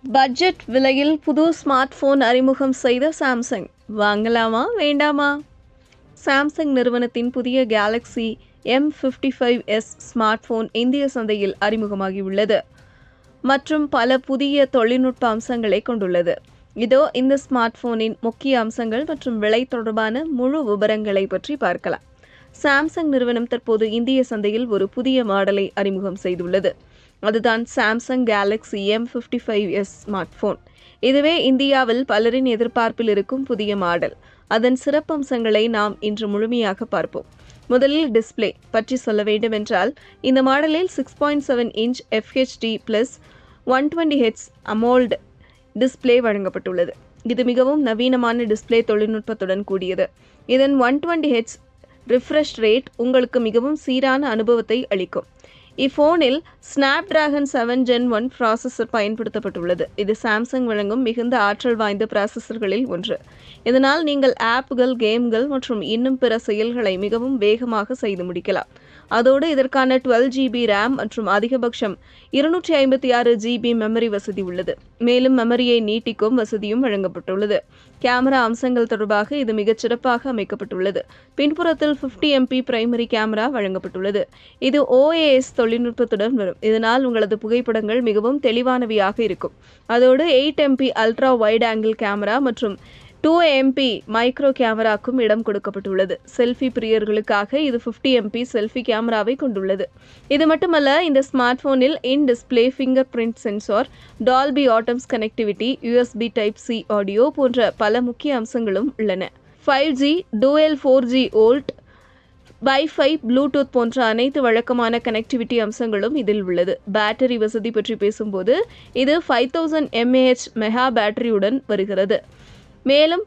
Budget விலையில் புது smart phone அறிமுகம் செய்த சாம்சங் வாங்கலாமா வேண்டாமா? சாம்சங் நிறுவனத்தின் புதிய கேலக்ஸி M55s ஸ்மார்ட் போன் இந்திய சந்தையில் அறிமுகமாகியுள்ளது மற்றும் பல புதிய தொழில்நுட்ப அம்சங்களை கொண்டுள்ளது. இதோ இந்த ஸ்மார்ட் போனின் முக்கிய அம்சங்கள் மற்றும் விலை தொடர்பான முழு விவரங்களை பற்றி பார்க்கலாம். சாம்சங் நிறுவனம் தற்போது இந்திய சந்தையில் ஒரு புதிய மாடலை அறிமுகம் செய்துள்ளது. அதுதான் Samsung Galaxy M55s smart phone. இதுவே இந்தியாவில் பலரின் எதிர்பார்ப்பில் இருக்கும் புதிய மாடல். அதன் சிறப்பம்சங்களை நாம் இன்று முழுமையாக பார்ப்போம். முதலில் டிஸ்பிளே பற்றி சொல்ல வேண்டுமென்றால், இந்த மாடலில் 6.7 inch FHD + 120Hz AMOLED display வழங்கப்பட்டுள்ளது. இது மிகவும் நவீனமான டிஸ்பிளே தொழில்நுட்பத்துடன் கூடியது. இதன் 120Hz ரிஃப்ரெஷ் ரேட் உங்களுக்கு மிகவும் சீரான அனுபவத்தை அளிக்கும். இப்போனில் ஸ்னாப்டிராகன் 7 Gen 1 ப்ராசஸர் பயன்படுத்தப்பட்டுள்ளது. இது சாம்சங் வழங்கும் மிகுந்த ஆற்றல் வாய்ந்த ப்ராசஸர்களில் ஒன்று. இதனால் நீங்கள் ஆப்புகள், கேம்கள் மற்றும் இன்னும் பிற செயல்களை மிகவும் வேகமாக செய்து முடிக்கலாம். அதோடு இதற்கான 12 GB RAM மற்றும் அதிகபட்சம் 256 GB மெமரி வசதி உள்ளது. மேலும் மெமரியை நீட்டிக்கும் வசதியும் வழங்கப்பட்டுள்ளது. கேமரா அம்சங்கள் தொடர்பாக இது மிகச் சிறப்பாக அமைக்கப்பட்டுள்ளது. பின்புறத்தில் 50 MP பிரைமரி கேமரா வழங்கப்பட்டுள்ளது. இது OIS தொழில்நுட்பத்துடன் வரும். இதனால் உங்களது புகைப்படங்கள் மிகவும் தெளிவானவையாக இருக்கும். அதோடு 8 MP ultra wide angle camera மற்றும் 2 MP மைக்ரோ கேமராக்கும் இடம் கொடுக்கப்பட்டுள்ளது. செல்ஃபி பிரியர்களுக்காக இது 50 MP செல்ஃபி கேமராவை கொண்டுள்ளது. இது மட்டுமல்ல, இந்த ஸ்மார்ட் போனில் in display finger print sensor, Dolby atoms connectivity, USB Type-C audio போன்ற பல முக்கிய அம்சங்களும் உள்ளன. 5G, Dual 4G volt, wifi, Bluetooth போன்ற அனைத்து வழக்கமான கனெக்டிவிட்டி அம்சங்களும் இதில் உள்ளது. பேட்டரி வசதி பற்றி பேசும்போது, இது 5000 mAh மெகா பேட்டரியுடன் வருகிறது. மேலும்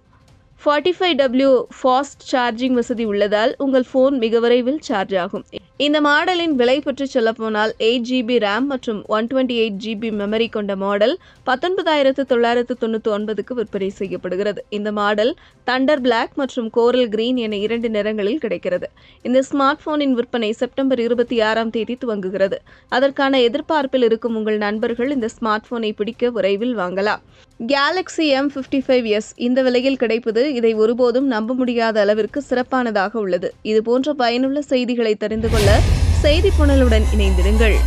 45W ஃபாஸ்ட் சார்ஜிங் வசதி உள்ளதால் உங்கள் போன் மிக விரைவில் சார்ஜ் ஆகும். இந்த மாடலின் விலை பற்றி சொல்லப்போனால் 8 GB RAM மற்றும் 128 GB மெமரி கொண்ட மாடல் 19,999க்கு விற்பனை செய்யப்படுகிறது. இந்த மாடல் தண்டர் பிளாக் மற்றும் கோரல் கிரீன் என 2 நிறங்களில் கிடைக்கிறது. இந்த ஸ்மார்ட் போனின் விற்பனை செப்டம்பர் 26ஆம் தேதி துவங்குகிறது. அதற்கான எதிர்பார்ப்பில் இருக்கும் உங்கள் நண்பர்கள் இந்த ஸ்மார்ட் போனை பிடிக்க விரைவில் வாங்கலாம். கேலக்ஸி M55s இந்த விலையில் கிடைப்பது இதை ஒருபோதும் நம்ப முடியாத அளவிற்கு சிறப்பானதாக உள்ளது. இது போன்ற பயனுள்ள செய்திகளை தெரிந்து கொள்ள செய்தி புனலுடன் இணைந்திருங்கள்.